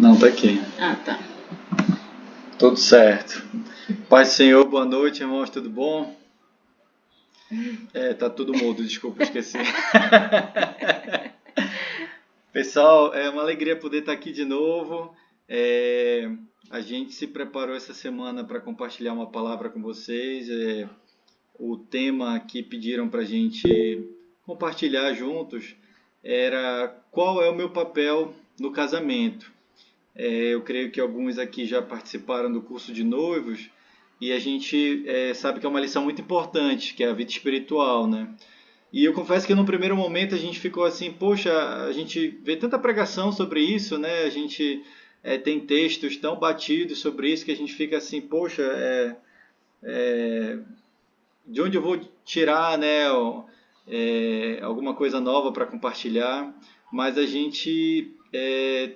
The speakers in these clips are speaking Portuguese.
Não, tá aqui. Ah, tá. Tudo certo. Paz do Senhor, boa noite, irmãos, tudo bom? Tá tudo mudo, desculpa, esqueci. Pessoal, é uma alegria poder estar aqui de novo. A gente se preparou essa semana para compartilhar uma palavra com vocês. O tema que pediram para a gente compartilhar juntos era qual é o meu papel no casamento. Eu creio que alguns aqui já participaram do curso de noivos e a gente sabe que é uma lição muito importante, que é a vida espiritual, né? E eu confesso que no primeiro momento a gente ficou assim, poxa, a gente vê tanta pregação sobre isso, né? A gente tem textos tão batidos sobre isso que a gente fica assim, poxa, de onde eu vou tirar, né, alguma coisa nova para compartilhar? Mas a gente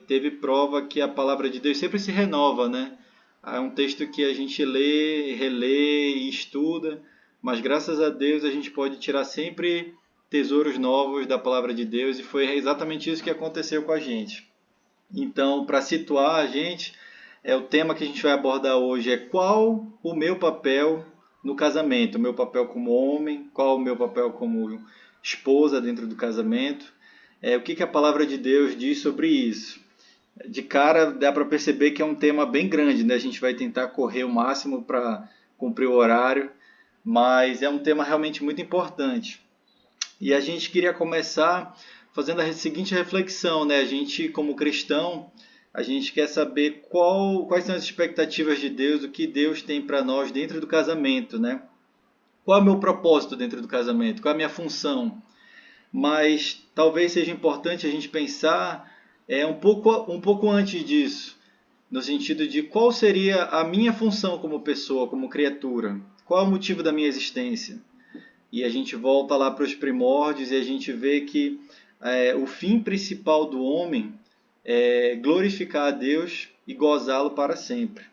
teve prova que a palavra de Deus sempre se renova, né? É um texto que a gente lê, relê e estuda, mas graças a Deus a gente pode tirar sempre tesouros novos da palavra de Deus e foi exatamente isso que aconteceu com a gente. Então, para situar a gente, o tema que a gente vai abordar hoje é qual o meu papel no casamento, o meu papel como homem, qual o meu papel como esposa dentro do casamento, o que a palavra de Deus diz sobre isso. De cara dá para perceber que é um tema bem grande, né? A gente vai tentar correr o máximo para cumprir o horário, mas é um tema realmente muito importante. E a gente queria começar fazendo a seguinte reflexão, né? A gente, como cristão, a gente quer saber quais são as expectativas de Deus, o que Deus tem para nós dentro do casamento, né? Qual é o meu propósito dentro do casamento? Qual é a minha função? Mas talvez seja importante a gente pensar um pouco antes disso, no sentido de qual seria a minha função como pessoa, como criatura? Qual é o motivo da minha existência? E a gente volta lá para os primórdios e a gente vê que o fim principal do homem é glorificar a Deus e gozá-lo para sempre.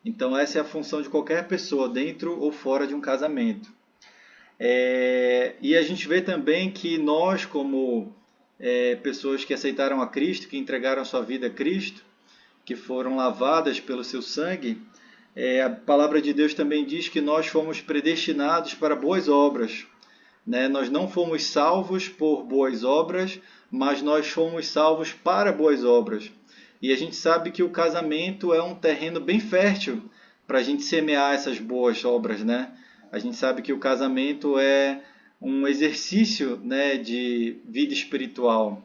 Então essa é a função de qualquer pessoa, dentro ou fora de um casamento. E a gente vê também que nós, como pessoas que aceitaram a Cristo, que entregaram a sua vida a Cristo, que foram lavadas pelo seu sangue, a palavra de Deus também diz que nós fomos predestinados para boas obras. Né? Nós não fomos salvos por boas obras, mas nós fomos salvos para boas obras. E a gente sabe que o casamento é um terreno bem fértil para a gente semear essas boas obras, né? A gente sabe que o casamento é um exercício, né, de vida espiritual.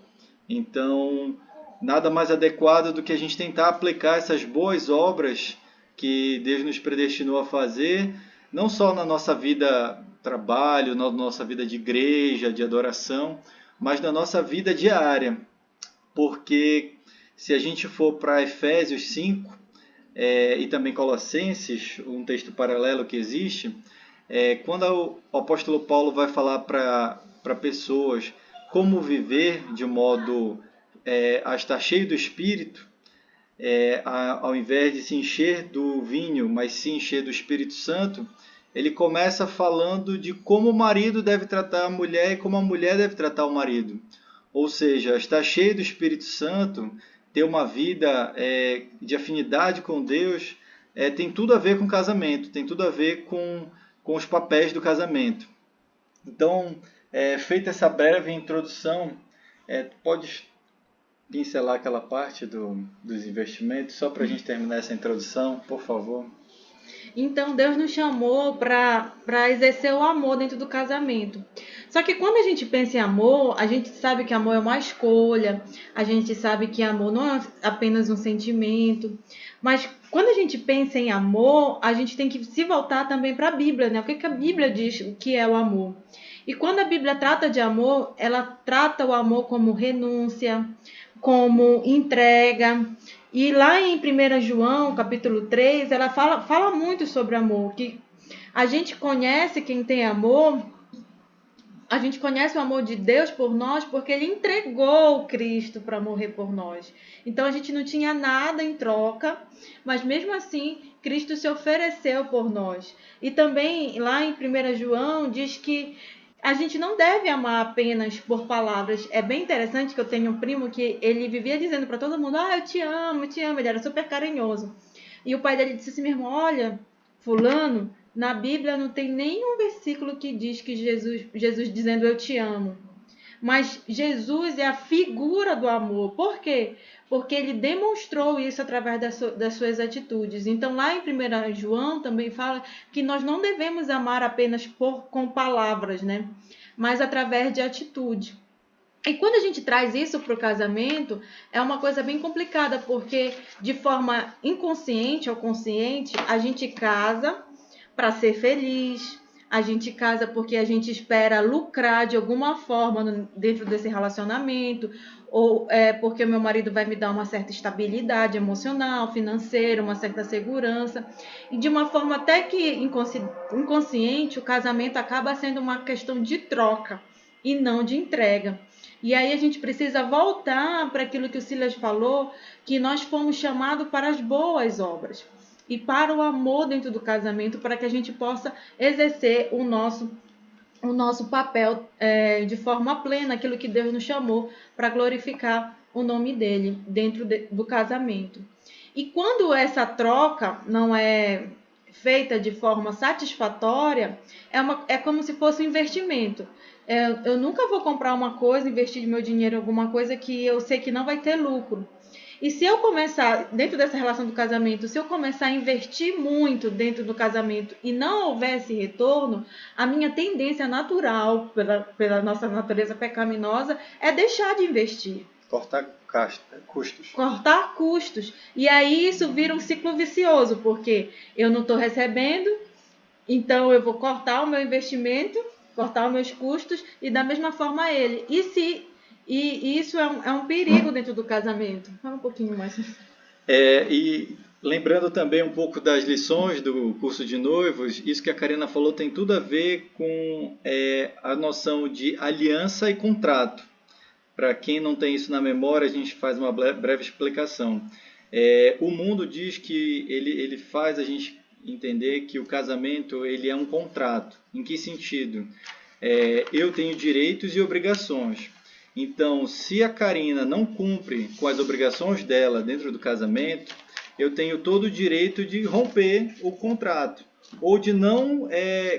Então, nada mais adequado do que a gente tentar aplicar essas boas obras que Deus nos predestinou a fazer, não só na nossa vida trabalho, na nossa vida de igreja, de adoração, mas na nossa vida diária. Porque se a gente for para Efésios 5 e também Colossenses, um texto paralelo que existe, quando o apóstolo Paulo vai falar para pessoas como viver de modo a estar cheio do Espírito, ao invés de se encher do vinho, mas se encher do Espírito Santo, ele começa falando de como o marido deve tratar a mulher e como a mulher deve tratar o marido. Ou seja, estar cheio do Espírito Santo, ter uma vida de afinidade com Deus, tem tudo a ver com casamento, tem tudo a ver com os papéis do casamento. Então, feita essa breve introdução, pode pincelar aquela parte dos investimentos, só para a gente terminar essa introdução, por favor. Então, Deus nos chamou para exercer o amor dentro do casamento. Só que quando a gente pensa em amor, a gente sabe que amor é uma escolha, a gente sabe que amor não é apenas um sentimento. Mas quando a gente pensa em amor, a gente tem que se voltar também para a Bíblia, né? O que a Bíblia diz o que é o amor? E quando a Bíblia trata de amor, ela trata o amor como renúncia, como entrega. E lá em 1 João, capítulo 3, ela fala muito sobre amor, que a gente conhece quem tem amor, a gente conhece o amor de Deus por nós porque Ele entregou Cristo para morrer por nós. Então a gente não tinha nada em troca, mas mesmo assim Cristo se ofereceu por nós. E também lá em 1 João diz que A gente não deve amar apenas por palavras. É bem interessante que eu tenho um primo que ele vivia dizendo para todo mundo: eu te amo, eu te amo. Ele era super carinhoso. E o pai dele disse assim mesmo: olha, fulano, na Bíblia não tem nenhum versículo que diz que Jesus dizendo eu te amo. Mas Jesus é a figura do amor. Por quê? Porque ele demonstrou isso através das suas atitudes. Então, lá em 1 João também fala que nós não devemos amar apenas com palavras, né? Mas através de atitude. E quando a gente traz isso para o casamento, é uma coisa bem complicada, porque de forma inconsciente ou consciente, a gente casa para ser feliz, a gente casa porque a gente espera lucrar de alguma forma dentro desse relacionamento, ou porque o meu marido vai me dar uma certa estabilidade emocional, financeira, uma certa segurança. E de uma forma até que inconsciente, o casamento acaba sendo uma questão de troca e não de entrega. E aí a gente precisa voltar para aquilo que o Silas falou, que nós fomos chamados para as boas obras e para o amor dentro do casamento, para que a gente possa exercer o nosso papel de forma plena, aquilo que Deus nos chamou para glorificar o nome dele dentro do casamento. E quando essa troca não é feita de forma satisfatória, é como se fosse um investimento. Eu nunca vou comprar uma coisa, investir meu dinheiro em alguma coisa que eu sei que não vai ter lucro. E se eu começar, dentro dessa relação do casamento, se eu começar a investir muito dentro do casamento e não houver esse retorno, a minha tendência natural, pela nossa natureza pecaminosa, é deixar de investir. Cortar custos. Cortar custos. E aí isso vira um ciclo vicioso, porque eu não estou recebendo, então eu vou cortar o meu investimento, cortar os meus custos e da mesma forma ele. E isso é um perigo dentro do casamento. Fala um pouquinho mais. E lembrando também um pouco das lições do curso de noivos, isso que a Karina falou tem tudo a ver com a noção de aliança e contrato. Para quem não tem isso na memória, a gente faz uma breve explicação. O mundo diz que ele faz a gente entender que o casamento ele é um contrato. Em que sentido? Eu tenho direitos e obrigações. Então, se a Karina não cumpre com as obrigações dela dentro do casamento, eu tenho todo o direito de romper o contrato ou de não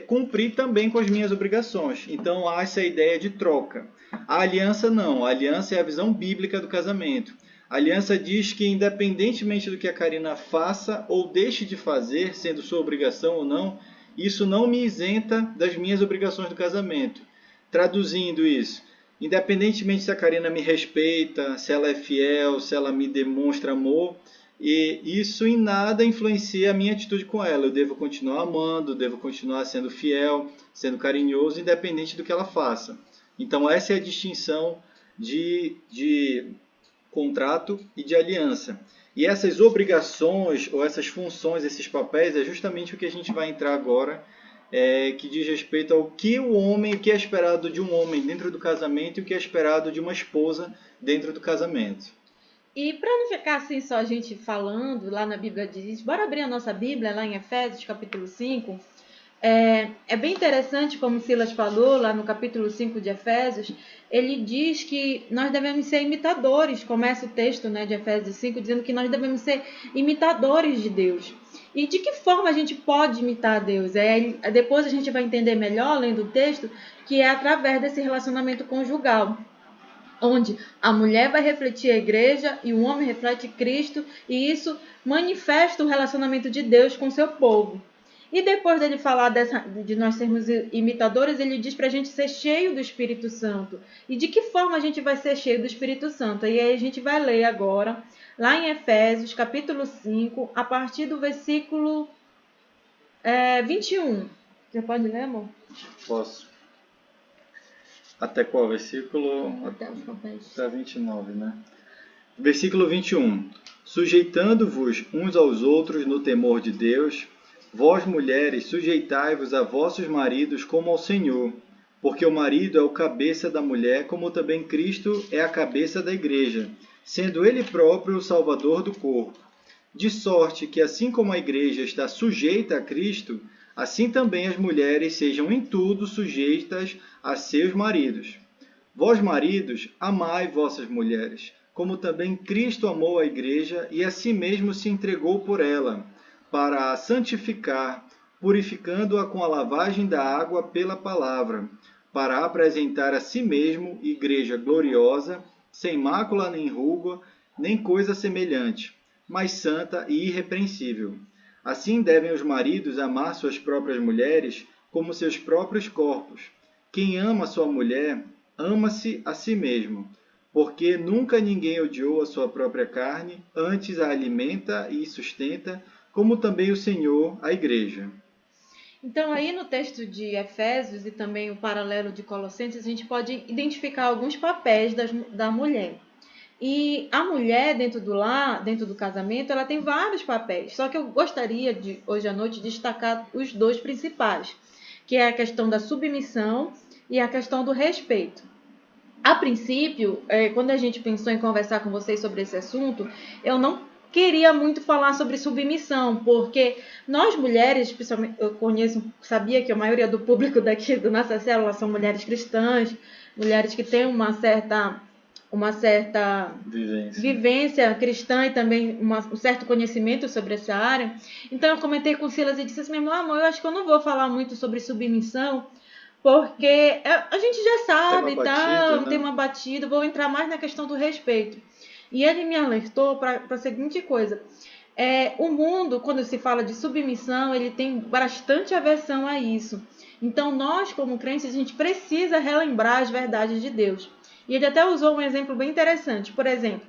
cumprir também com as minhas obrigações. Então, há essa ideia de troca. A aliança não. A aliança é a visão bíblica do casamento. A aliança diz que, independentemente do que a Karina faça ou deixe de fazer, sendo sua obrigação ou não, isso não me isenta das minhas obrigações do casamento. Traduzindo isso, independentemente se a Karina me respeita, se ela é fiel, se ela me demonstra amor, e isso em nada influencia a minha atitude com ela. Eu devo continuar amando, devo continuar sendo fiel, sendo carinhoso, independente do que ela faça. Então essa é a distinção de contrato e de aliança. E essas obrigações, ou essas funções, esses papéis, é justamente o que a gente vai entrar agora, que diz respeito ao que o que é esperado de um homem dentro do casamento e o que é esperado de uma esposa dentro do casamento. E para não ficar assim só a gente falando, lá na Bíblia diz, bora abrir a nossa Bíblia lá em Efésios capítulo 5. É bem interessante, como Silas falou lá no capítulo 5 de Efésios, ele diz que nós devemos ser imitadores, começa o texto, né, de Efésios 5 dizendo que nós devemos ser imitadores de Deus. E de que forma a gente pode imitar a Deus? Depois a gente vai entender melhor, lendo o texto, que é através desse relacionamento conjugal, onde a mulher vai refletir a igreja e o homem reflete Cristo, e isso manifesta o relacionamento de Deus com o seu povo. E depois dele falar de nós sermos imitadores, ele diz para a gente ser cheio do Espírito Santo. E de que forma a gente vai ser cheio do Espírito Santo? E aí a gente vai ler agora, lá em Efésios, capítulo 5, a partir do versículo 21. Você pode ler, amor? Posso. Até qual versículo? Até 29, né? Versículo 21. Sujeitando-vos uns aos outros no temor de Deus, vós mulheres, sujeitai-vos a vossos maridos como ao Senhor, porque o marido é o cabeça da mulher, como também Cristo é a cabeça da igreja, sendo ele próprio o salvador do corpo. De sorte que, assim como a igreja está sujeita a Cristo, Assim também as mulheres sejam em tudo sujeitas a seus maridos. Vós, maridos, amai vossas mulheres, como também Cristo amou a igreja e a si mesmo se entregou por ela, para a santificar, purificando-a com a lavagem da água pela palavra, para apresentar a si mesmo igreja gloriosa, sem mácula nem ruga, nem coisa semelhante, mas santa e irrepreensível. Assim devem os maridos amar suas próprias mulheres como seus próprios corpos. Quem ama sua mulher, ama-se a si mesmo, porque nunca ninguém odiou a sua própria carne, antes a alimenta e sustenta, como também o Senhor a igreja. Então, aí no texto de Efésios e também o paralelo de Colossenses, a gente pode identificar alguns papéis da mulher. E a mulher dentro do lar, dentro do casamento, ela tem vários papéis. Só que eu gostaria de, hoje à noite, destacar os dois principais, que é a questão da submissão e a questão do respeito. A princípio, quando a gente pensou em conversar com vocês sobre esse assunto, eu não queria muito falar sobre submissão, porque nós mulheres, principalmente, sabia que a maioria do público daqui do nossa célula são mulheres cristãs, mulheres que têm uma certa vivência cristã e também um certo conhecimento sobre essa área. Então eu comentei com o Silas e disse assim, meu amor, eu acho que eu não vou falar muito sobre submissão, porque a gente já sabe, tá? Tem uma batida, vou entrar mais na questão do respeito. E ele me alertou para a seguinte coisa. O mundo, quando se fala de submissão, ele tem bastante aversão a isso. Então, nós, como crentes, a gente precisa relembrar as verdades de Deus. E ele até usou um exemplo bem interessante. Por exemplo,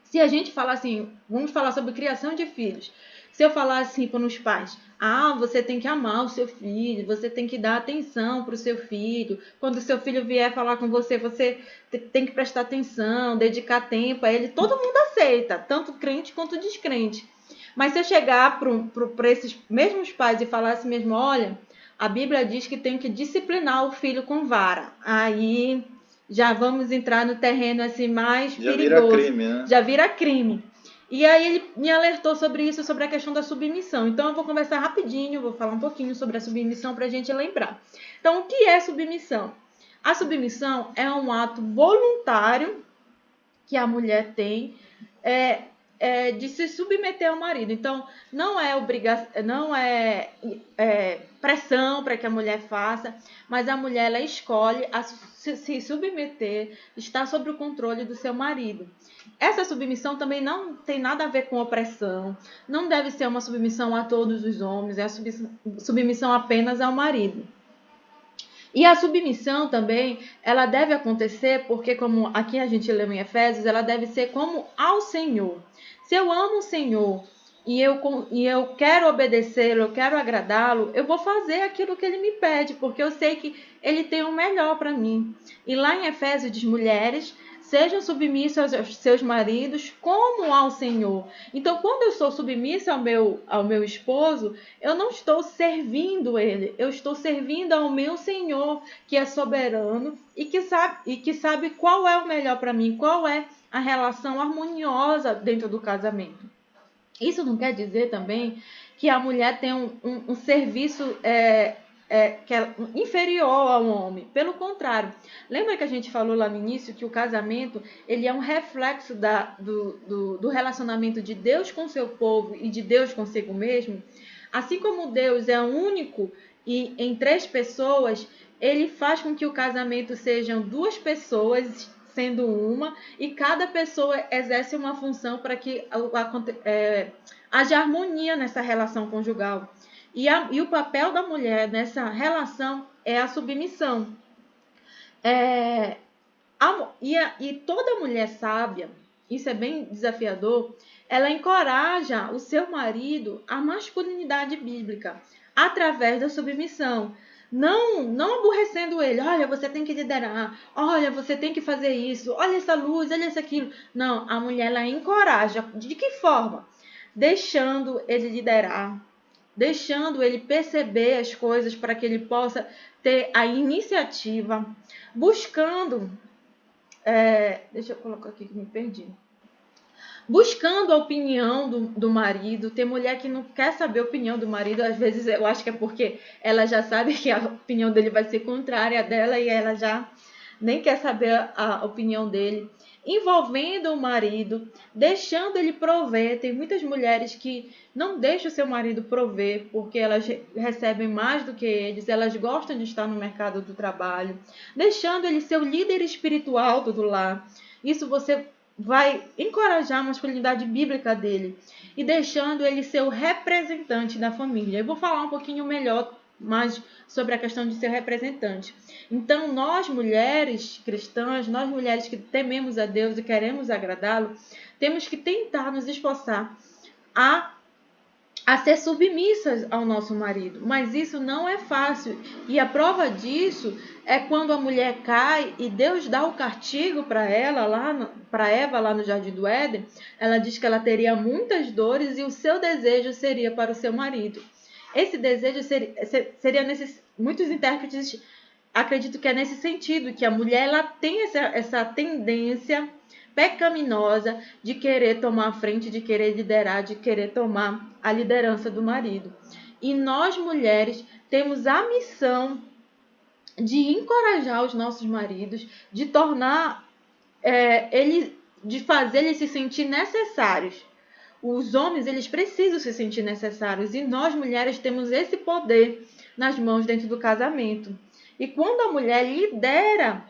se a gente falar assim, vamos falar sobre criação de filhos. Se eu falar assim para os pais, você tem que amar o seu filho, você tem que dar atenção para o seu filho. Quando o seu filho vier falar com você, você tem que prestar atenção, dedicar tempo a ele. Todo mundo aceita, tanto crente quanto descrente. Mas se eu chegar para esses mesmos pais e falar assim mesmo, olha, a Bíblia diz que tem que disciplinar o filho com vara. Aí já vamos entrar no terreno assim mais perigoso. Vira crime, né? Já vira crime. E aí ele me alertou sobre isso, sobre a questão da submissão. Então eu vou conversar rapidinho, vou falar um pouquinho sobre a submissão para a gente lembrar. Então o que é submissão? A submissão é um ato voluntário que a mulher tem de se submeter ao marido. Então não é pressão para que a mulher faça, mas a mulher ela escolhe se submeter, estar sob o controle do seu marido. Essa submissão também não tem nada a ver com opressão, não deve ser uma submissão a todos os homens, é a submissão apenas ao marido. E a submissão também, ela deve acontecer porque, como aqui a gente leu em Efésios, ela deve ser como ao Senhor. Se eu amo o Senhor e eu quero obedecê-lo, eu quero agradá-lo, eu vou fazer aquilo que ele me pede, porque eu sei que ele tem o melhor para mim. E lá em Efésios diz, mulheres, sejam submissas aos seus maridos como ao Senhor. Então, quando eu sou submissa ao meu esposo, eu não estou servindo ele, eu estou servindo ao meu Senhor, que é soberano e que sabe qual é o melhor para mim, qual é a relação harmoniosa dentro do casamento. Isso não quer dizer também que a mulher tem um serviço que é inferior ao homem. Pelo contrário, lembra que a gente falou lá no início que o casamento ele é um reflexo do relacionamento de Deus com seu povo e de Deus consigo mesmo? Assim como Deus é único e em 3 pessoas, ele faz com que o casamento sejam 2 pessoas sendo uma, e cada pessoa exerce uma função para que haja harmonia nessa relação conjugal. E o papel da mulher nessa relação é a submissão. E toda mulher sábia, isso é bem desafiador, ela encoraja o seu marido à masculinidade bíblica através da submissão. Não aborrecendo ele, olha, você tem que liderar, olha, você tem que fazer isso, olha essa luz, olha isso aquilo. Não, a mulher ela encoraja. De que forma? Deixando ele liderar, deixando ele perceber as coisas para que ele possa ter a iniciativa, buscando... deixa eu colocar aqui que me perdi. buscando a opinião do marido. Tem mulher que não quer saber a opinião do marido, às vezes eu acho que é porque ela já sabe que a opinião dele vai ser contrária à dela e ela já nem quer saber a opinião dele. Envolvendo o marido, deixando ele prover. Tem muitas mulheres que não deixam o seu marido prover porque elas recebem mais do que eles, elas gostam de estar no mercado do trabalho, deixando ele ser o líder espiritual do lar. Isso você vai encorajar a masculinidade bíblica dele e deixando ele ser o representante da família. Eu vou falar um pouquinho melhor mais sobre a questão de ser representante. Então, nós mulheres cristãs, nós mulheres que tememos a Deus e queremos agradá-lo, temos que tentar nos esforçar a ser submissas ao nosso marido. Mas isso não é fácil. E a prova disso é quando a mulher cai e Deus dá o castigo para ela, para Eva lá no Jardim do Éden. Ela diz que ela teria muitas dores e o seu desejo seria para o seu marido. Esse desejo seria muitos intérpretes acredito que é nesse sentido, que a mulher ela tem essa tendência pecaminosa de querer tomar a frente, de querer liderar, de querer tomar a liderança do marido. E nós, mulheres, temos a missão de encorajar os nossos maridos, de tornar de fazer eles se sentir necessários. Os homens, eles precisam se sentir necessários e nós, mulheres, temos esse poder nas mãos dentro do casamento. E quando a mulher lidera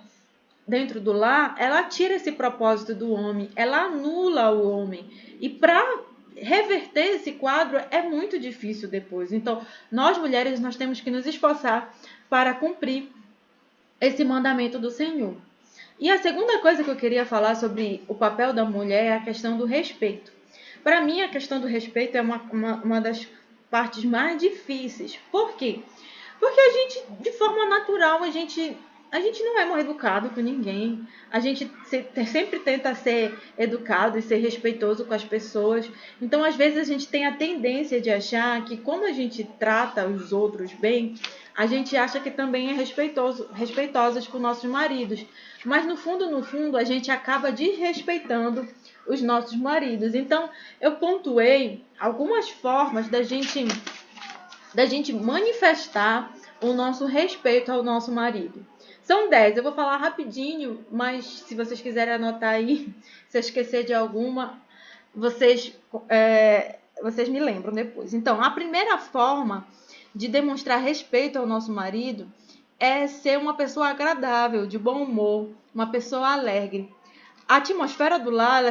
dentro do lar, ela tira esse propósito do homem, ela anula o homem. E para reverter esse quadro é muito difícil depois. Então, nós mulheres, nós temos que nos esforçar para cumprir esse mandamento do Senhor. E a segunda coisa que eu queria falar sobre o papel da mulher é a questão do respeito. Para mim, a questão do respeito é uma das partes mais difíceis. Por quê? Porque a gente, de forma natural, a gente não é mal educado com ninguém. A gente sempre tenta ser educado e ser respeitoso com as pessoas. Então, às vezes, a gente tem a tendência de achar que, como a gente trata os outros bem, a gente acha que também é respeitosos com nossos maridos. Mas, no fundo, a gente acaba desrespeitando os nossos maridos. Então, eu pontuei algumas formas da gente manifestar o nosso respeito ao nosso marido. São 10, eu vou falar rapidinho, mas se vocês quiserem anotar aí, se eu esquecer de alguma, vocês me lembram depois. Então, a primeira forma de demonstrar respeito ao nosso marido é ser uma pessoa agradável, de bom humor, uma pessoa alegre. A atmosfera do lar,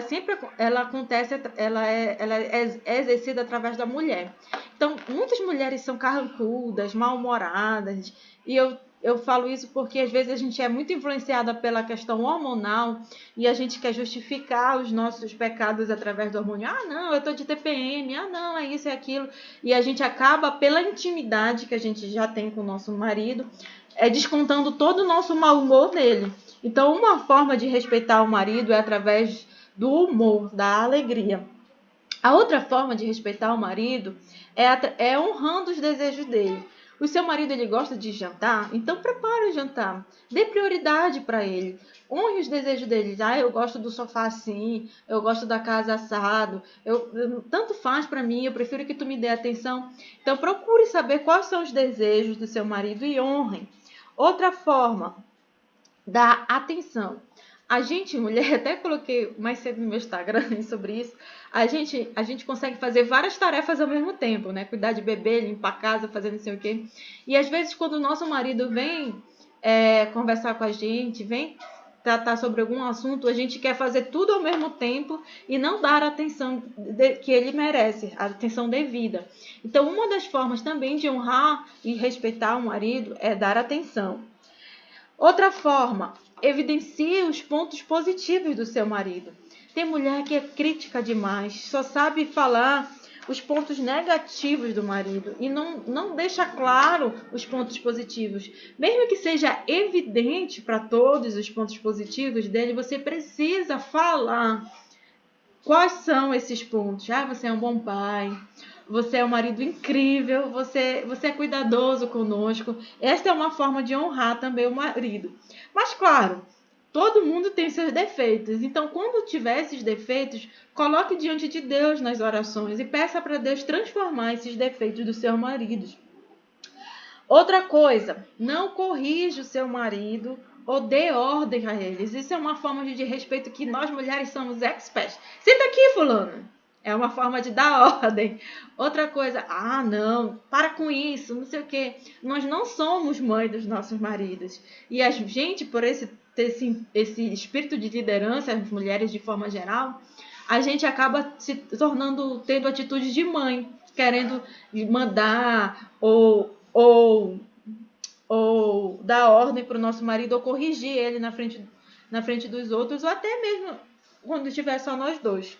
ela é exercida através da mulher. Então, muitas mulheres são carrancudas, mal-humoradas, e eu falo isso porque às vezes a gente é muito influenciada pela questão hormonal e a gente quer justificar os nossos pecados através do hormônio. Ah, não, eu tô de TPM, ah, não, é isso e aquilo. E a gente acaba, pela intimidade que a gente já tem com o nosso marido, descontando todo o nosso mau humor nele. Então, uma forma de respeitar o marido é através do humor, da alegria. A outra forma de respeitar o marido é honrando os desejos dele. O seu marido ele gosta de jantar, então prepare o jantar. Dê prioridade para ele. Honre os desejos dele. Ah, eu gosto do sofá assim, eu gosto da casa assado. Tanto faz para mim, eu prefiro que tu me dê atenção. Então procure saber quais são os desejos do seu marido e honre. Outra forma, dar atenção. A gente, mulher, até coloquei mais cedo no meu Instagram sobre isso, a gente consegue fazer várias tarefas ao mesmo tempo, né? Cuidar de bebê, limpar a casa, fazer não sei o quê. E às vezes quando o nosso marido vem conversar com a gente, vem tratar sobre algum assunto, a gente quer fazer tudo ao mesmo tempo e não dar a atenção que ele merece, a atenção devida. Então, uma das formas também de honrar e respeitar o marido é dar atenção. Outra forma, evidencie os pontos positivos do seu marido. Tem mulher que é crítica demais, só sabe falar os pontos negativos do marido e não deixa claro os pontos positivos. Mesmo que seja evidente para todos os pontos positivos dele, você precisa falar quais são esses pontos. Ah, você é um bom pai, você é um marido incrível, você é cuidadoso conosco. Esta é uma forma de honrar também o marido. Mas, claro, Todo mundo tem seus defeitos. Então, quando tiver esses defeitos, coloque diante de Deus nas orações e peça para Deus transformar esses defeitos dos seus maridos. Outra coisa, não corrija o seu marido ou dê ordem a eles. Isso é uma forma de respeito que nós mulheres somos experts. Senta aqui, fulano. É uma forma de dar ordem. Outra coisa, não, para com isso, não sei o quê. Nós não somos mãe dos nossos maridos. E a gente, por esse espírito de liderança, as mulheres de forma geral, a gente acaba se tornando, tendo atitudes de mãe, querendo mandar ou dar ordem para o nosso marido, ou corrigir ele na frente dos outros, ou até mesmo quando estiver só nós dois.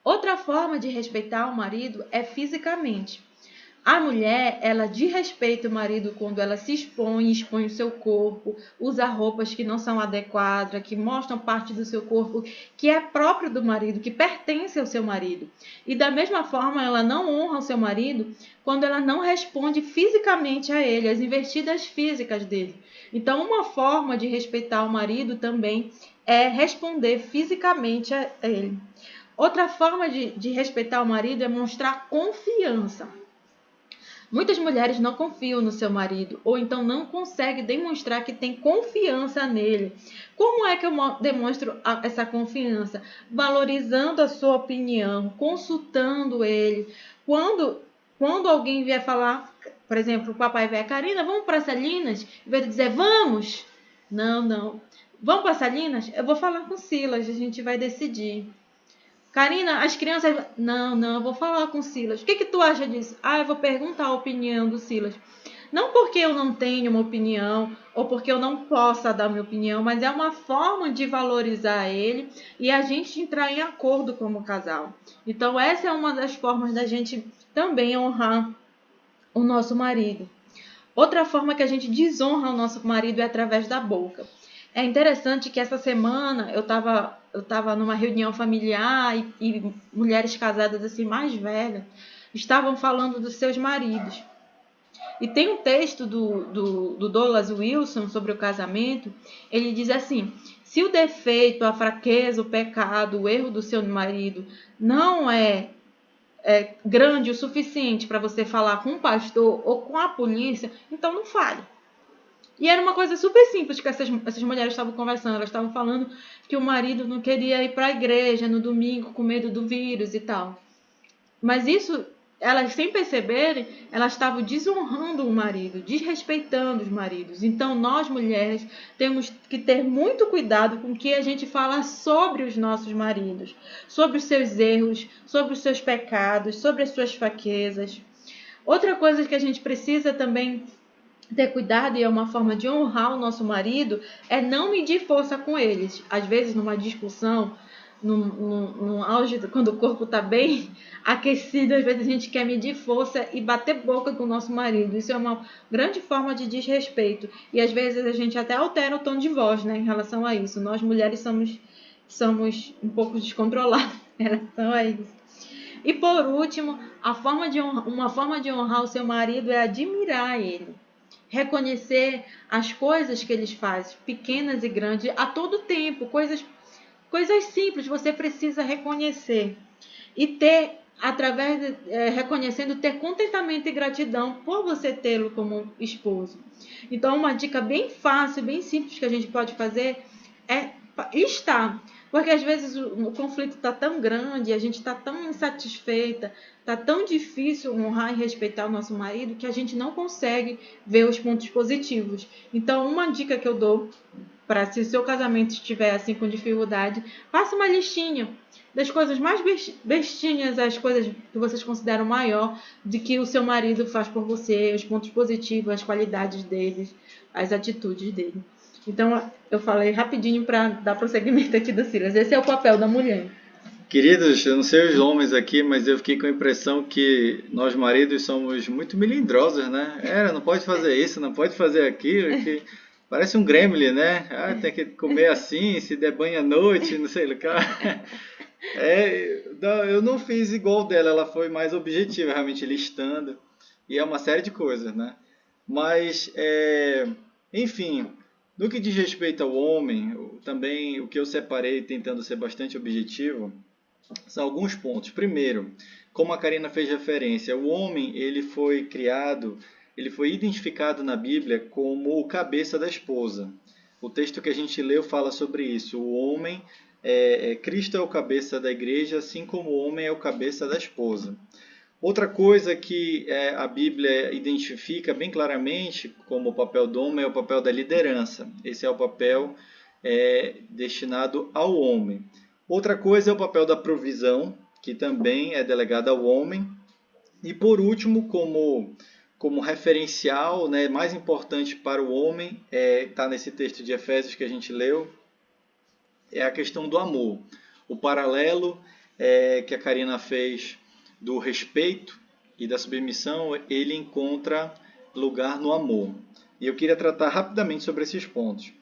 Outra forma de respeitar o marido é fisicamente. A mulher, ela desrespeita o marido quando ela se expõe o seu corpo, usa roupas que não são adequadas, que mostram parte do seu corpo que é próprio do marido, que pertence ao seu marido. E da mesma forma, ela não honra o seu marido quando ela não responde fisicamente a ele, as investidas físicas dele. Então, uma forma de respeitar o marido também é responder fisicamente a ele. Outra forma de respeitar o marido é mostrar confiança. Muitas mulheres não confiam no seu marido, ou então não conseguem demonstrar que tem confiança nele. Como é que eu demonstro essa confiança? Valorizando a sua opinião, consultando ele. Quando alguém vier falar, por exemplo, o papai vier, Karina, vamos para Salinas? Em vez de dizer, vamos. Não. Vamos para Salinas? Eu vou falar com o Silas, a gente vai decidir. Karina, as crianças... Não, eu vou falar com o Silas. O que tu acha disso? Eu vou perguntar a opinião do Silas. Não porque eu não tenho uma opinião, ou porque eu não possa dar minha opinião, mas é uma forma de valorizar ele e a gente entrar em acordo como casal. Então, essa é uma das formas da gente também honrar o nosso marido. Outra forma que a gente desonra o nosso marido é através da boca. É interessante que essa semana eu estava numa reunião familiar e mulheres casadas assim mais velhas estavam falando dos seus maridos. E tem um texto do Douglas Wilson sobre o casamento. Ele diz assim: se o defeito, a fraqueza, o pecado, o erro do seu marido não é grande o suficiente para você falar com um pastor ou com a polícia, então não fale. E era uma coisa super simples que essas mulheres estavam conversando. Elas estavam falando que o marido não queria ir para a igreja no domingo com medo do vírus e tal. Mas isso, elas sem perceberem, elas estavam desonrando o marido, desrespeitando os maridos. Então, nós mulheres temos que ter muito cuidado com o que a gente fala sobre os nossos maridos, sobre os seus erros, sobre os seus pecados, sobre as suas fraquezas. Outra coisa que a gente precisa também ter cuidado, e é uma forma de honrar o nosso marido, é não medir força com eles. Às vezes, numa discussão, no auge, quando o corpo está bem aquecido, às vezes a gente quer medir força e bater boca com o nosso marido. Isso é uma grande forma de desrespeito. E às vezes a gente até altera o tom de voz, né, em relação a isso. Nós mulheres somos um pouco descontroladas em relação a isso. E por último, uma forma de honrar o seu marido é admirar ele. Reconhecer as coisas que eles fazem, pequenas e grandes, a todo tempo, coisas simples, você precisa reconhecer. E ter, reconhecendo, ter contentamento e gratidão por você tê-lo como esposo. Então, uma dica bem fácil, bem simples que a gente pode fazer é estar. Porque às vezes o conflito está tão grande, a gente está tão insatisfeita, está tão difícil honrar e respeitar o nosso marido que a gente não consegue ver os pontos positivos. Então, uma dica que eu dou para, se o seu casamento estiver assim com dificuldade, faça uma listinha das coisas mais bestinhas, as coisas que vocês consideram maior de que o seu marido faz por você, os pontos positivos, as qualidades dele, as atitudes dele. Então, eu falei rapidinho para dar prosseguimento aqui do Silas. Esse é o papel da mulher. Queridos, eu não sei os homens aqui, mas eu fiquei com a impressão que nós maridos somos muito melindrosos, né? Não pode fazer isso, não pode fazer aquilo, que parece um gremlin, né? Tem que comer assim, se der banho à noite, não sei o que. Eu não fiz igual dela, ela foi mais objetiva, realmente listando, e é uma série de coisas, né? Mas, enfim, No que diz respeito ao homem, também o que eu separei, tentando ser bastante objetivo, são alguns pontos. Primeiro, como a Karina fez referência, o homem ele foi criado, ele foi identificado na Bíblia como o cabeça da esposa. O texto que a gente leu fala sobre isso. O homem, Cristo é o cabeça da igreja, assim como o homem é o cabeça da esposa. Outra coisa que a Bíblia identifica bem claramente como o papel do homem é o papel da liderança. Esse é o papel destinado ao homem. Outra coisa é o papel da provisão, que também é delegado ao homem. E por último, como referencial, né, mais importante para o homem, está nesse texto de Efésios que a gente leu, é a questão do amor. O paralelo que a Karina fez do respeito e da submissão, ele encontra lugar no amor. E eu queria tratar rapidamente sobre esses pontos.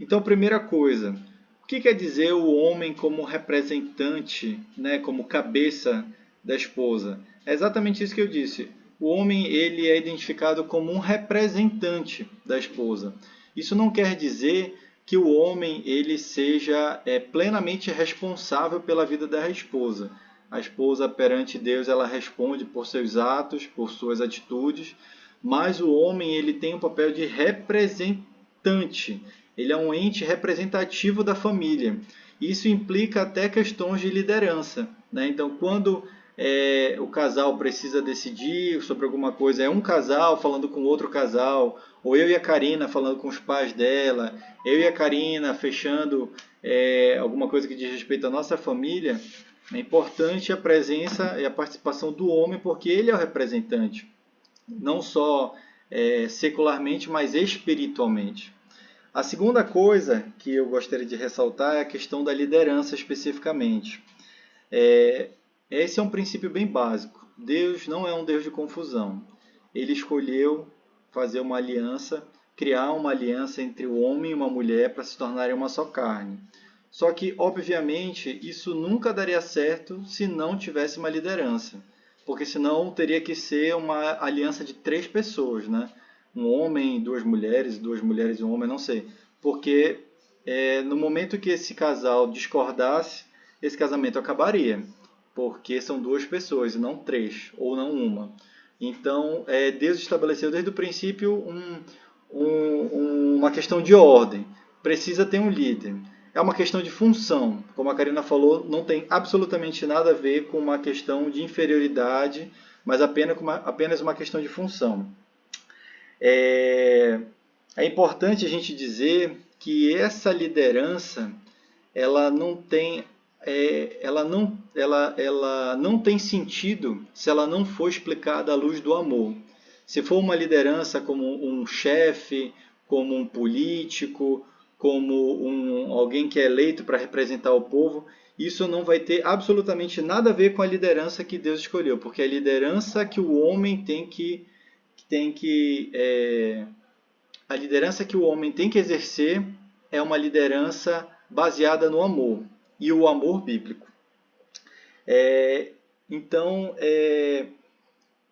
Então, primeira coisa, o que quer dizer o homem como representante, né, como cabeça da esposa? É exatamente isso que eu disse. O homem ele é identificado como um representante da esposa. Isso não quer dizer que o homem ele seja plenamente responsável pela vida da esposa. A esposa perante Deus ela responde por seus atos, por suas atitudes, mas o homem ele tem um papel de representante. Ele é um ente representativo da família. Isso implica até questões de liderança, né? Então, quando o casal precisa decidir sobre alguma coisa, é um casal falando com outro casal, ou eu e a Karina falando com os pais dela, eu e a Karina fechando alguma coisa que diz respeito à nossa família, é importante a presença e a participação do homem, porque ele é o representante, não só secularmente, mas espiritualmente. A segunda coisa que eu gostaria de ressaltar é a questão da liderança especificamente. Esse é um princípio bem básico. Deus não é um Deus de confusão. Ele escolheu fazer uma aliança, criar uma aliança entre o homem e uma mulher para se tornarem uma só carne. Só que, obviamente, isso nunca daria certo se não tivesse uma liderança. Porque senão teria que ser uma aliança de 3 pessoas, né? Um homem, 2 mulheres e um homem, não sei. Porque no momento que esse casal discordasse, esse casamento acabaria. Porque são 2 pessoas e não 3, ou não uma. Então, Deus estabeleceu desde o princípio uma questão de ordem. Precisa ter um líder. É uma questão de função. Como a Karina falou, não tem absolutamente nada a ver com uma questão de inferioridade, mas apenas uma questão de função. É importante a gente dizer que essa liderança ela não tem ela não tem sentido se ela não for explicada à luz do amor. Se for uma liderança como um chefe, como um político, como alguém que é eleito para representar o povo, isso não vai ter absolutamente nada a ver com a liderança que Deus escolheu, porque a liderança que o homem a liderança que o homem tem que exercer é uma liderança baseada no amor e o amor bíblico. Então,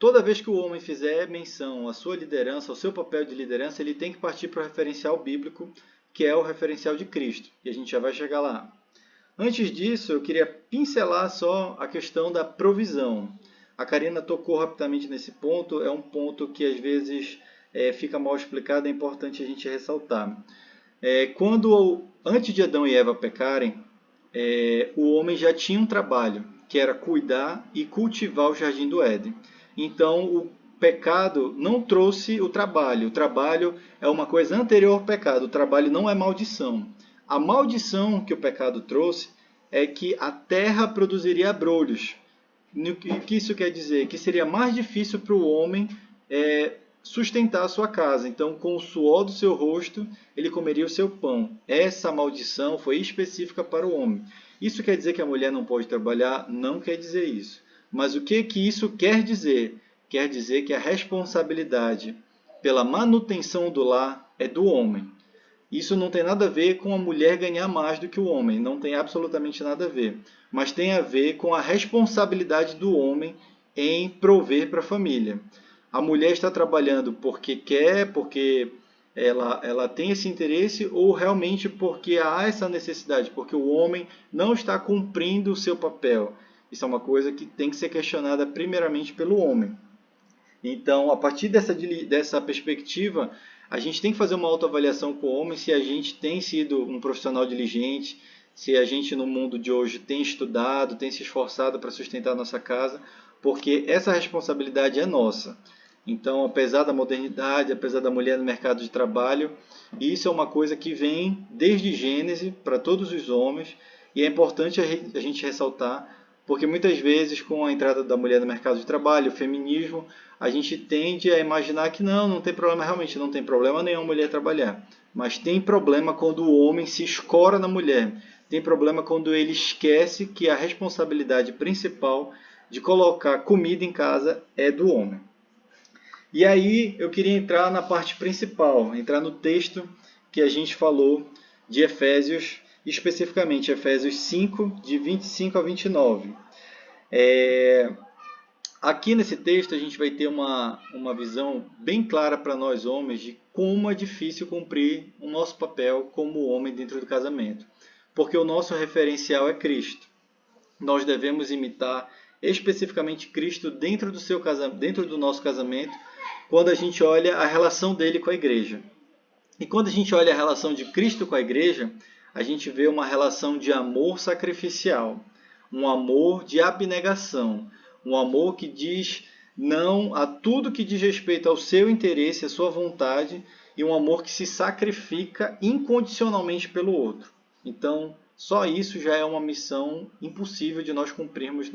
toda vez que o homem fizer menção à sua liderança, ao seu papel de liderança, ele tem que partir para o referencial bíblico, que é o referencial de Cristo. E a gente já vai chegar lá. Antes disso, eu queria pincelar só a questão da provisão. A Karina tocou rapidamente nesse ponto, é um ponto que às vezes fica mal explicado, é importante a gente ressaltar. Antes de Adão e Eva pecarem, o homem já tinha um trabalho, que era cuidar e cultivar o jardim do Éden. Então, o pecado não trouxe o trabalho. O trabalho é uma coisa anterior ao pecado. O trabalho não é maldição. A maldição que o pecado trouxe é que a terra produziria abrolhos. O que isso quer dizer? Que seria mais difícil para o homem sustentar a sua casa. Então, com o suor do seu rosto, ele comeria o seu pão. Essa maldição foi específica para o homem. Isso quer dizer que a mulher não pode trabalhar? Não quer dizer isso. Mas o que isso quer dizer? Quer dizer que a responsabilidade pela manutenção do lar é do homem. Isso não tem nada a ver com a mulher ganhar mais do que o homem. Não tem absolutamente nada a ver. Mas tem a ver com a responsabilidade do homem em prover para a família. A mulher está trabalhando porque quer, porque ela tem esse interesse ou realmente porque há essa necessidade, porque o homem não está cumprindo o seu papel. Isso é uma coisa que tem que ser questionada primeiramente pelo homem. Então, a partir dessa perspectiva, a gente tem que fazer uma autoavaliação com o homem se a gente tem sido um profissional diligente, se a gente no mundo de hoje tem estudado, tem se esforçado para sustentar a nossa casa, porque essa responsabilidade é nossa. Então, apesar da modernidade, apesar da mulher no mercado de trabalho, isso é uma coisa que vem desde Gênesis para todos os homens e é importante a gente ressaltar, porque muitas vezes com a entrada da mulher no mercado de trabalho, o feminismo, a gente tende a imaginar que não tem problema, realmente não tem problema nenhum a mulher trabalhar. Mas tem problema quando o homem se escora na mulher. Tem problema quando ele esquece que a responsabilidade principal de colocar comida em casa é do homem. E aí eu queria entrar na parte principal, entrar no texto que a gente falou de Efésios, especificamente Efésios 5, de 25 a 29. Aqui nesse texto a gente vai ter uma visão bem clara para nós homens de como é difícil cumprir o nosso papel como homem dentro do casamento. Porque o nosso referencial é Cristo. Nós devemos imitar especificamente Cristo dentro do nosso casamento, quando a gente olha a relação dele com a igreja. E quando a gente olha a relação de Cristo com a igreja, a gente vê uma relação de amor sacrificial, um amor de abnegação, um amor que diz não a tudo que diz respeito ao seu interesse, à sua vontade, e um amor que se sacrifica incondicionalmente pelo outro. Então, só isso já é uma missão impossível de nós cumprirmos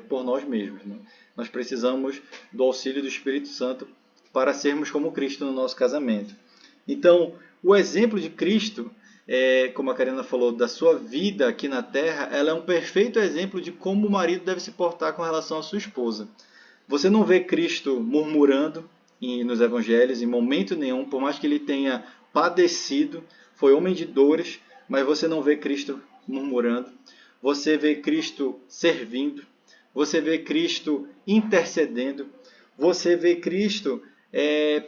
por nós mesmos. Né? Nós precisamos do auxílio do Espírito Santo para sermos como Cristo no nosso casamento. Então, o exemplo de Cristo, como a Karina falou, da sua vida aqui na Terra, ela é um perfeito exemplo de como o marido deve se portar com relação à sua esposa. Você não vê Cristo murmurando nos evangelhos em momento nenhum, por mais que ele tenha padecido, foi homem de dores, mas você não vê Cristo murmurando. Você vê Cristo servindo. Você vê Cristo intercedendo. Você vê Cristo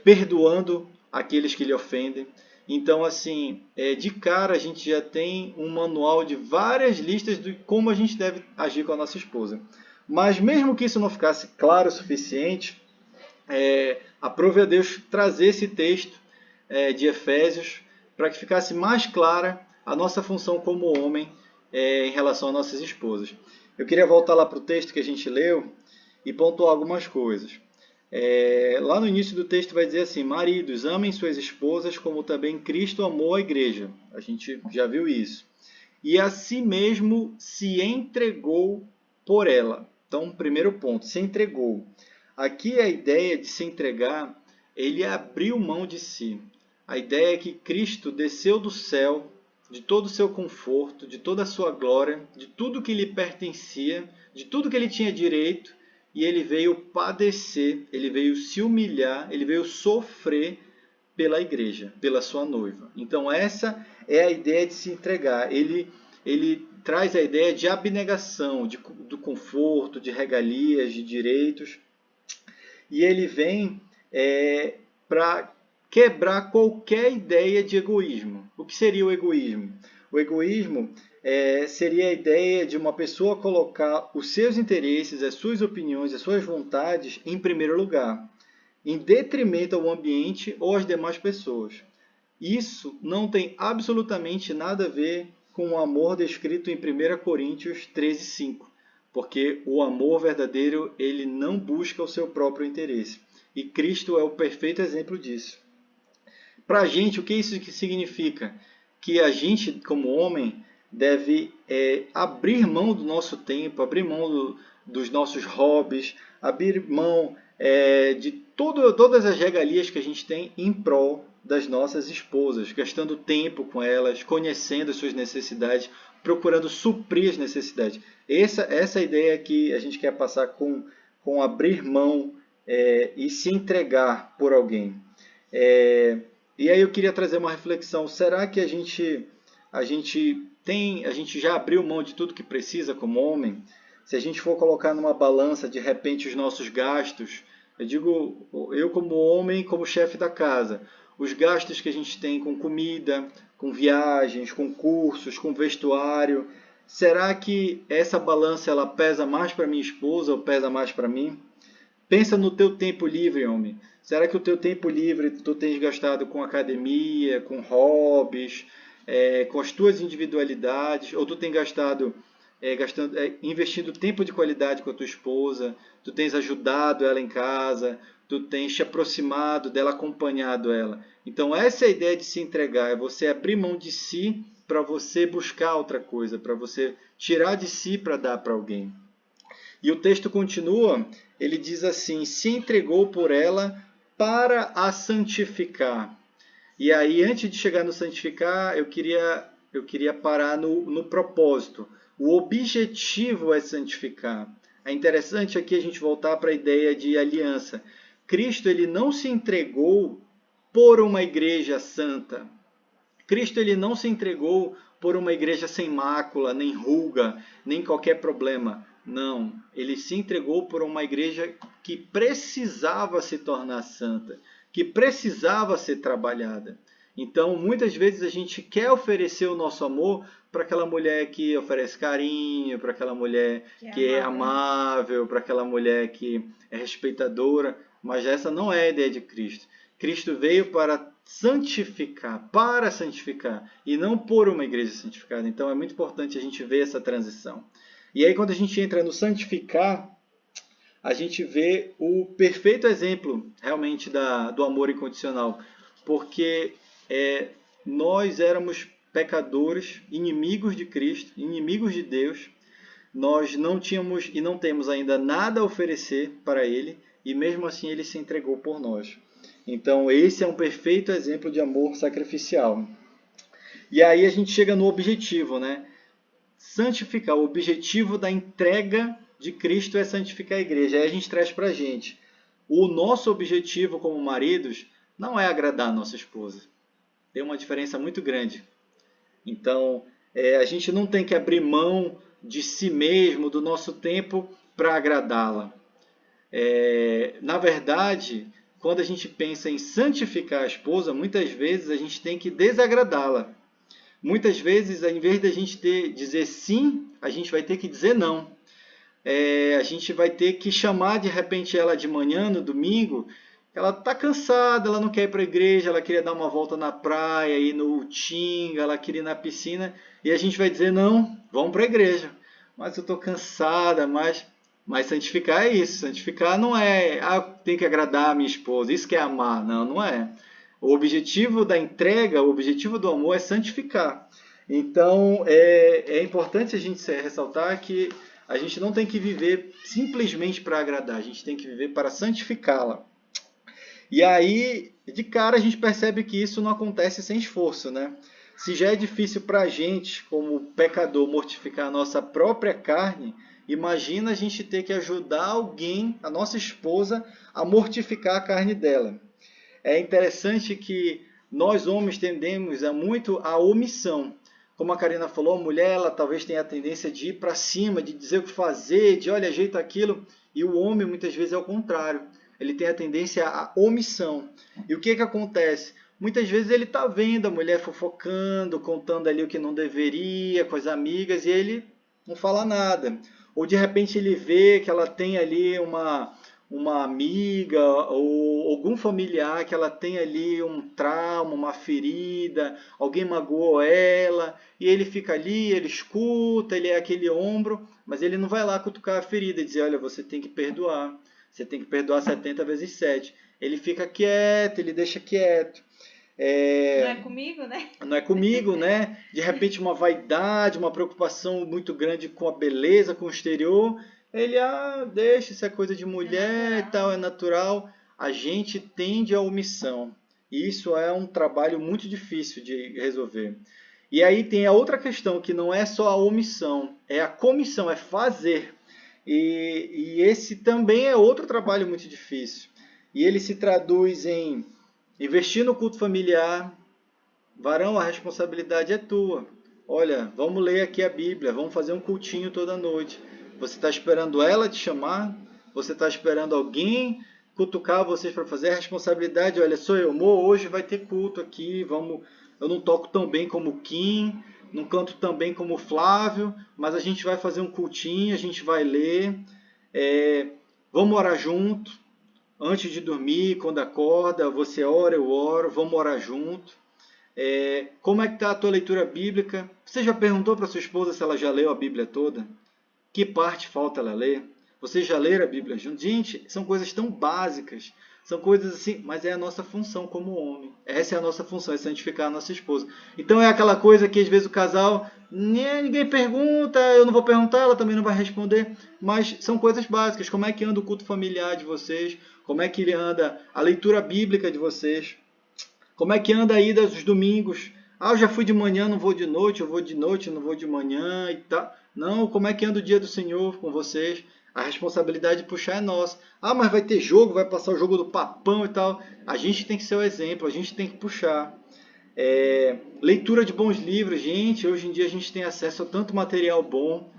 perdoando aqueles que lhe ofendem. Então, assim, de cara a gente já tem um manual de várias listas de como a gente deve agir com a nossa esposa. Mas mesmo que isso não ficasse claro o suficiente, aprove a Deus trazer esse texto de Efésios para que ficasse mais clara a nossa função como homem em relação às nossas esposas. Eu queria voltar lá para o texto que a gente leu e pontuar algumas coisas. Lá no início do texto vai dizer assim: maridos, amem suas esposas como também Cristo amou a igreja. A gente já viu isso. E a si mesmo se entregou por ela. Então, primeiro ponto, se entregou. Aqui a ideia de se entregar, ele abriu mão de si. A ideia é que Cristo desceu do céu, de todo o seu conforto, de toda a sua glória, de tudo que lhe pertencia, de tudo que ele tinha direito, e ele veio padecer, ele veio se humilhar, ele veio sofrer pela igreja, pela sua noiva. Então essa é a ideia de se entregar. Ele traz a ideia de abnegação, do conforto, de regalias, de direitos. E ele vem para quebrar qualquer ideia de egoísmo. O que seria o egoísmo? O egoísmo seria a ideia de uma pessoa colocar os seus interesses, as suas opiniões, as suas vontades em primeiro lugar, em detrimento ao ambiente ou às demais pessoas. Isso não tem absolutamente nada a ver com o amor descrito em 1 Coríntios 13:5, porque o amor verdadeiro ele não busca o seu próprio interesse. E Cristo é o perfeito exemplo disso. Para a gente, o que isso significa? Que a gente, como homem, deve abrir mão do nosso tempo, abrir mão dos nossos hobbies, abrir mão de todas as regalias que a gente tem em prol das nossas esposas, gastando tempo com elas, conhecendo as suas necessidades, procurando suprir as necessidades. Essa ideia que a gente quer passar com abrir mão e se entregar por alguém. E aí eu queria trazer uma reflexão. Será que a gente já abriu mão de tudo que precisa como homem? Se a gente for colocar numa balança, de repente, os nossos gastos, eu digo, eu como homem, como chefe da casa, os gastos que a gente tem com comida, com viagens, com cursos, com vestuário. Será que essa balança ela pesa mais para minha esposa ou pesa mais para mim? Pensa no teu tempo livre, homem. Será que o teu tempo livre tu tens gastado com academia, com hobbies, com as tuas individualidades? Ou tu tens gastado, investindo tempo de qualidade com a tua esposa? Tu tens ajudado ela em casa? Tu tens te aproximado dela, acompanhado ela? Então essa é a ideia de se entregar, é você abrir mão de si para você buscar outra coisa, para você tirar de si para dar para alguém. E o texto continua, ele diz assim, se entregou por ela para a santificar. E aí, antes de chegar no santificar, eu queria parar no propósito. O objetivo é santificar. É interessante aqui a gente voltar para a ideia de aliança. Cristo ele não se entregou por uma igreja santa. Cristo ele não se entregou por uma igreja sem mácula, nem ruga, nem qualquer problema. Não, ele se entregou por uma igreja que precisava se tornar santa, que precisava ser trabalhada. Então, muitas vezes a gente quer oferecer o nosso amor para aquela mulher que oferece carinho, para aquela mulher que é amável, para aquela mulher que é respeitadora, mas essa não é a ideia de Cristo. Cristo veio para santificar, e não por uma igreja santificada. Então, é muito importante a gente ver essa transição. E aí, quando a gente entra no santificar, a gente vê o perfeito exemplo, realmente, do amor incondicional. Porque nós éramos pecadores, inimigos de Cristo, inimigos de Deus. Nós não tínhamos e não temos ainda nada a oferecer para Ele, e mesmo assim Ele se entregou por nós. Então, esse é um perfeito exemplo de amor sacrificial. E aí a gente chega no objetivo, né? Santificar, o objetivo da entrega de Cristo é santificar a igreja. Aí a gente traz para a gente. O nosso objetivo como maridos não é agradar a nossa esposa. Tem uma diferença muito grande. Então, a gente não tem que abrir mão de si mesmo, do nosso tempo, para agradá-la. Na verdade, quando a gente pensa em santificar a esposa, muitas vezes a gente tem que desagradá-la. Muitas vezes, ao invés de a gente dizer sim, a gente vai ter que dizer não. A gente vai ter que chamar de repente ela de manhã, no domingo. Ela está cansada, ela não quer ir para a igreja, ela queria dar uma volta na praia, ir no Tinga, ela queria ir na piscina. E a gente vai dizer, não, vamos para a igreja. Mas eu estou cansada, mas santificar é isso. Santificar não é, tem que agradar a minha esposa, isso que é amar. Não, não é. O objetivo da entrega, o objetivo do amor é santificar. Então, é importante a gente ressaltar que a gente não tem que viver simplesmente para agradar, a gente tem que viver para santificá-la. E aí, de cara, a gente percebe que isso não acontece sem esforço, né? Se já é difícil para a gente, como pecador, mortificar a nossa própria carne, imagina a gente ter que ajudar alguém, a nossa esposa, a mortificar a carne dela. É interessante que nós homens tendemos muito à omissão. Como a Karina falou, a mulher ela talvez tenha a tendência de ir para cima, de dizer o que fazer, de olha, ajeita aquilo. E o homem muitas vezes é o contrário. Ele tem a tendência à omissão. E o que acontece? Muitas vezes ele está vendo a mulher fofocando, contando ali o que não deveria com as amigas e ele não fala nada. Ou de repente ele vê que ela tem ali uma amiga ou algum familiar que ela tem ali um trauma, uma ferida, alguém magoou ela, e ele fica ali, ele escuta, ele é aquele ombro, mas ele não vai lá cutucar a ferida e dizer, olha, você tem que perdoar 70 vezes 7. Ele fica quieto, ele deixa quieto. Não é comigo, né? Não é comigo, né? De repente uma vaidade, uma preocupação muito grande com a beleza, com o exterior. Ele, deixa, isso é coisa de mulher e tal, é natural. A gente tende à omissão. E isso é um trabalho muito difícil de resolver. E aí tem a outra questão, que não é só a omissão, é a comissão, é fazer. E esse também é outro trabalho muito difícil. E ele se traduz em investir no culto familiar. Varão, a responsabilidade é tua. Olha, vamos ler aqui a Bíblia, vamos fazer um cultinho toda noite. Você está esperando ela te chamar? Você está esperando alguém cutucar vocês para fazer a responsabilidade. Olha, sou eu, amor, hoje vai ter culto aqui, vamos. Eu não toco tão bem como o Kim, não canto tão bem como o Flávio, mas a gente vai fazer um cultinho, a gente vai ler, vamos orar junto, antes de dormir, quando acorda, você ora, eu oro, vamos orar junto. Como é que está a tua leitura bíblica? Você já perguntou para sua esposa se ela já leu a Bíblia toda? Que parte falta ela ler? Vocês já leram a Bíblia junto? Gente, são coisas tão básicas. São coisas assim, mas é a nossa função como homem. Essa é a nossa função, é santificar a nossa esposa. Então é aquela coisa que às vezes o casal, ninguém pergunta, eu não vou perguntar, ela também não vai responder. Mas são coisas básicas. Como é que anda o culto familiar de vocês? Como é que anda a leitura bíblica de vocês? Como é que anda a ida dos domingos? Eu já fui de manhã, não vou de noite, eu vou de noite, não vou de manhã e tal. Não, como é que anda o dia do Senhor com vocês? A responsabilidade de puxar é nossa. Mas vai ter jogo, vai passar o jogo do papão e tal. A gente tem que ser o exemplo, a gente tem que puxar. Leitura de bons livros, gente. Hoje em dia a gente tem acesso a tanto material bom.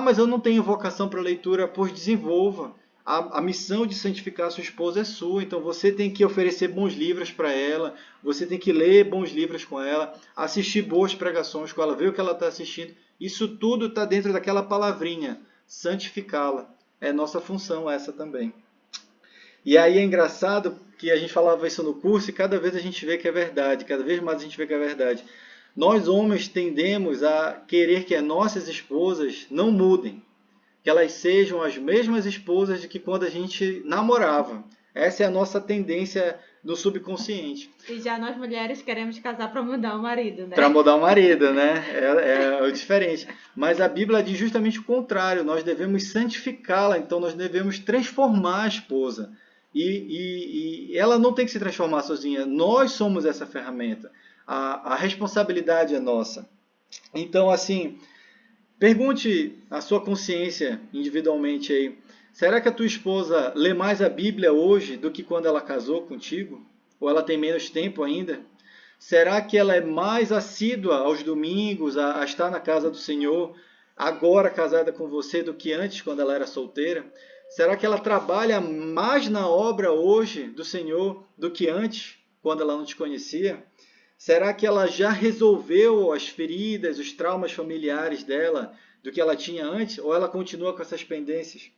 Mas eu não tenho vocação para leitura. Pois desenvolva. A missão de santificar a sua esposa é sua. Então você tem que oferecer bons livros para ela. Você tem que ler bons livros com ela. Assistir boas pregações com ela. Ver o que ela está assistindo. Isso tudo está dentro daquela palavrinha. Santificá-la. É nossa função essa também. E aí é engraçado que a gente falava isso no curso e cada vez a gente vê que é verdade. Cada vez mais a gente vê que é verdade. Nós homens tendemos a querer que as nossas esposas não mudem. Que elas sejam as mesmas esposas de que quando a gente namorava. Essa é a nossa tendência do subconsciente. E já nós mulheres queremos casar para mudar o marido, né? Para mudar o marido, né? É o diferente. Mas a Bíblia diz justamente o contrário. Nós devemos santificá-la, então nós devemos transformar a esposa. E ela não tem que se transformar sozinha. Nós somos essa ferramenta. A responsabilidade é nossa. Então, assim, pergunte à sua consciência individualmente aí. Será que a tua esposa lê mais a Bíblia hoje do que quando ela casou contigo? Ou ela tem menos tempo ainda? Será que ela é mais assídua aos domingos, a estar na casa do Senhor, agora casada com você, do que antes, quando ela era solteira? Será que ela trabalha mais na obra hoje do Senhor do que antes, quando ela não te conhecia? Será que ela já resolveu as feridas, os traumas familiares dela do que ela tinha antes? Ou ela continua com essas pendências?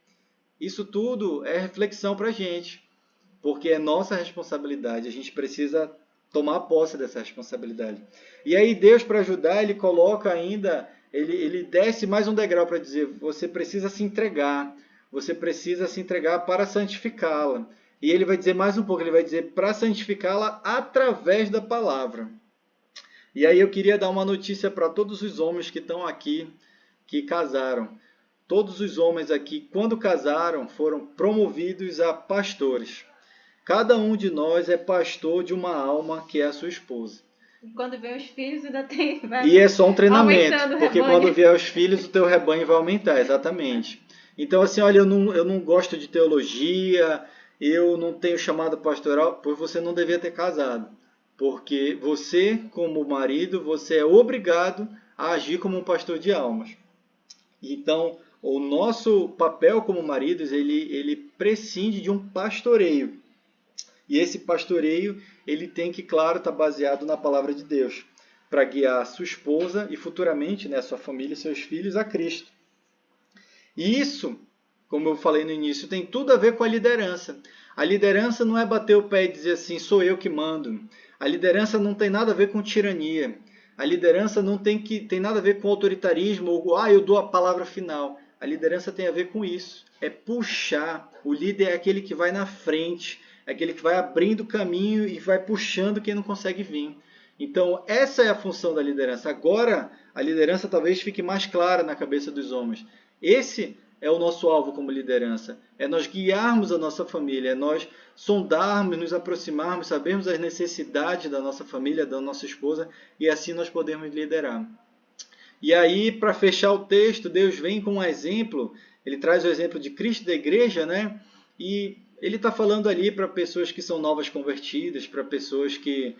Isso tudo é reflexão para a gente, porque é nossa responsabilidade. A gente precisa tomar posse dessa responsabilidade. E aí Deus, para ajudar, Ele coloca ainda, ele desce mais um degrau para dizer, você precisa se entregar. Você precisa se entregar para santificá-la. E ele vai dizer mais um pouco, ele vai dizer para santificá-la através da palavra. E aí eu queria dar uma notícia para todos os homens que estão aqui, que casaram. Todos os homens aqui, quando casaram, foram promovidos a pastores. Cada um de nós é pastor de uma alma que é a sua esposa. Quando vem os filhos ainda tem... E é só um treinamento, porque rebanho. quando vier os filhos, o teu rebanho vai aumentar, exatamente. Então, assim, olha, eu não gosto de teologia, eu não tenho chamado pastoral, pois você não devia ter casado. Porque você, como marido, você é obrigado a agir como um pastor de almas. Então, o nosso papel como maridos, ele prescinde de um pastoreio. E esse pastoreio, ele tem que, claro, estar baseado na palavra de Deus, para guiar sua esposa e futuramente, né, sua família e seus filhos a Cristo. E isso, como eu falei no início, tem tudo a ver com a liderança. A liderança não é bater o pé e dizer assim, sou eu que mando. A liderança não tem nada a ver com tirania. A liderança não tem nada a ver com autoritarismo ou eu dou a palavra final. A liderança tem a ver com isso. É puxar. O líder é aquele que vai na frente, é aquele que vai abrindo o caminho e vai puxando quem não consegue vir. Então, essa é a função da liderança. Agora, a liderança talvez fique mais clara na cabeça dos homens. Esse é o nosso alvo como liderança. É nós guiarmos a nossa família, é nós sondarmos, nos aproximarmos, sabermos as necessidades da nossa família, da nossa esposa, e assim nós podemos liderar. E aí, para fechar o texto, Deus vem com um exemplo, ele traz o exemplo de Cristo da igreja, né? E ele está falando ali para pessoas que são novas convertidas, para pessoas que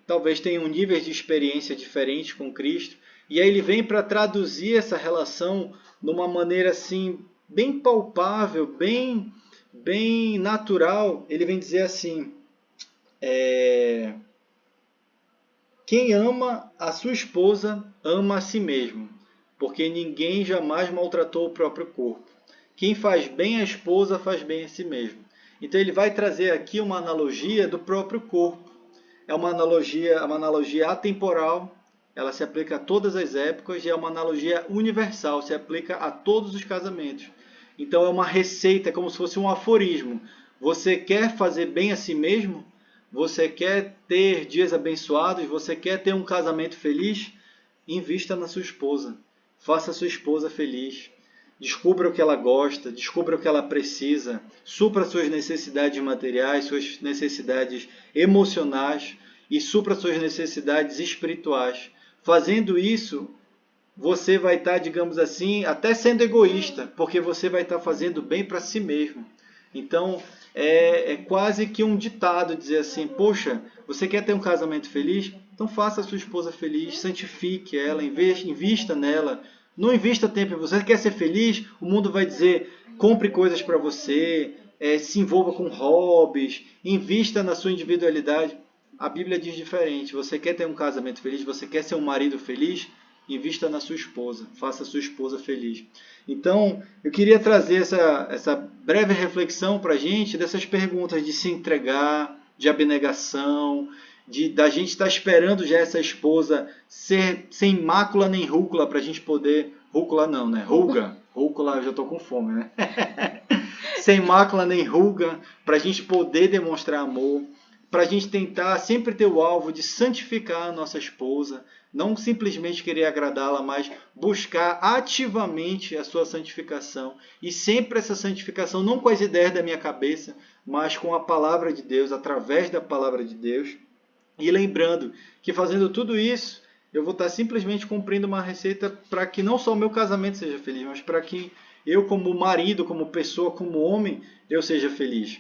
talvez tenham níveis de experiência diferentes com Cristo. E aí ele vem para traduzir essa relação de uma maneira assim bem palpável, bem natural. Ele vem dizer assim, quem ama a sua esposa ama a si mesmo, porque ninguém jamais maltratou o próprio corpo. Quem faz bem à esposa faz bem a si mesmo. Então ele vai trazer aqui uma analogia do próprio corpo. É uma analogia atemporal, ela se aplica a todas as épocas e é uma analogia universal, se aplica a todos os casamentos. Então é uma receita, é como se fosse um aforismo. Você quer fazer bem a si mesmo? Você quer ter dias abençoados? Você quer ter um casamento feliz? Invista na sua esposa. Faça a sua esposa feliz. Descubra o que ela gosta, descubra o que ela precisa, supra suas necessidades materiais, suas necessidades emocionais e supra suas necessidades espirituais. Fazendo isso, você vai estar, digamos assim, até sendo egoísta, porque você vai estar fazendo bem para si mesmo. Então, é quase que um ditado dizer assim, poxa, você quer ter um casamento feliz? Então faça a sua esposa feliz, santifique ela, invista nela. Não invista tempo em você. Você quer ser feliz? O mundo vai dizer, compre coisas para você, se envolva com hobbies, invista na sua individualidade. A Bíblia diz diferente. Você quer ter um casamento feliz? Você quer ser um marido feliz? Invista na sua esposa. Faça a sua esposa feliz. Então, eu queria trazer essa breve reflexão para a gente dessas perguntas de se entregar, de abnegação, da gente estar esperando já essa esposa ser sem mácula nem rúcula para a gente poder... Rúcula não, né? Ruga. Rúcula, eu já estou com fome, né? Sem mácula nem ruga, para a gente poder demonstrar amor, para a gente tentar sempre ter o alvo de santificar a nossa esposa, não simplesmente querer agradá-la, mas buscar ativamente a sua santificação. E sempre essa santificação, não com as ideias da minha cabeça, mas com a palavra de Deus, através da palavra de Deus. E lembrando que fazendo tudo isso, eu vou estar simplesmente cumprindo uma receita para que não só o meu casamento seja feliz, mas para que eu, como marido, como pessoa, como homem, eu seja feliz.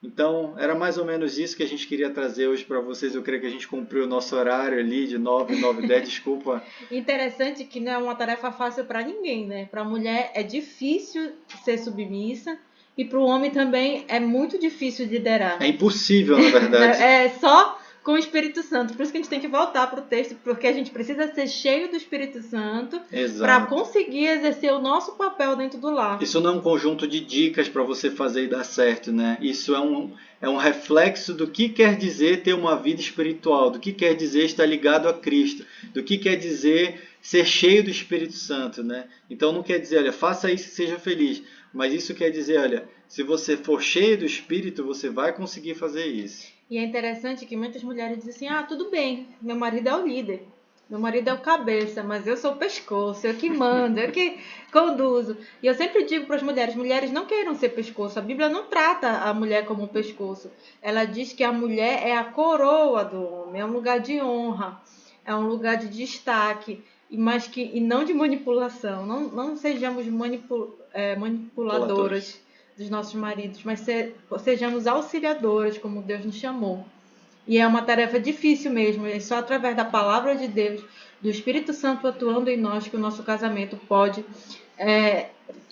Então, era mais ou menos isso que a gente queria trazer hoje para vocês. Eu creio que a gente cumpriu o nosso horário ali de 9, 9, 10, desculpa. Interessante que não é uma tarefa fácil para ninguém, né? Para a mulher é difícil ser submissa e para o homem também é muito difícil liderar. É impossível, na verdade. É só com o Espírito Santo. Por isso que a gente tem que voltar para o texto, porque a gente precisa ser cheio do Espírito Santo para conseguir exercer o nosso papel dentro do lar. Isso não é um conjunto de dicas para você fazer e dar certo, né? Isso é um reflexo do que quer dizer ter uma vida espiritual, do que quer dizer estar ligado a Cristo, do que quer dizer ser cheio do Espírito Santo, né? Então não quer dizer, olha, faça isso e seja feliz. Mas isso quer dizer, olha, se você for cheio do Espírito, você vai conseguir fazer isso. E é interessante que muitas mulheres dizem assim, tudo bem, meu marido é o líder, meu marido é o cabeça, mas eu sou o pescoço, eu que mando, eu que conduzo. E eu sempre digo para as mulheres não queiram ser pescoço, a Bíblia não trata a mulher como um pescoço. Ela diz que a mulher é a coroa do homem, é um lugar de honra, é um lugar de destaque, mas e não de manipulação. Não sejamos manipuladoras dos nossos maridos, mas sejamos auxiliadoras, como Deus nos chamou. E é uma tarefa difícil mesmo, é só através da palavra de Deus, do Espírito Santo atuando em nós, que o nosso casamento pode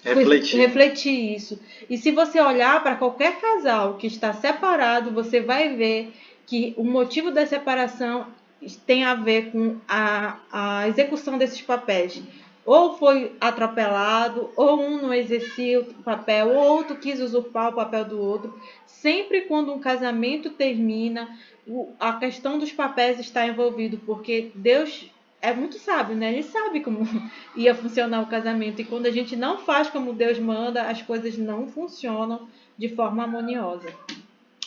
refletir isso. E se você olhar para qualquer casal que está separado, você vai ver que o motivo da separação tem a ver com a execução desses papéis. Ou foi atropelado, ou um não exercia o papel, ou outro quis usurpar o papel do outro. Sempre quando um casamento termina, a questão dos papéis está envolvido, porque Deus é muito sábio, né? Ele sabe como ia funcionar o casamento. E quando a gente não faz como Deus manda, as coisas não funcionam de forma harmoniosa.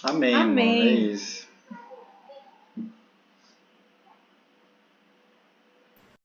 Amém. Amém. Irmão, é isso.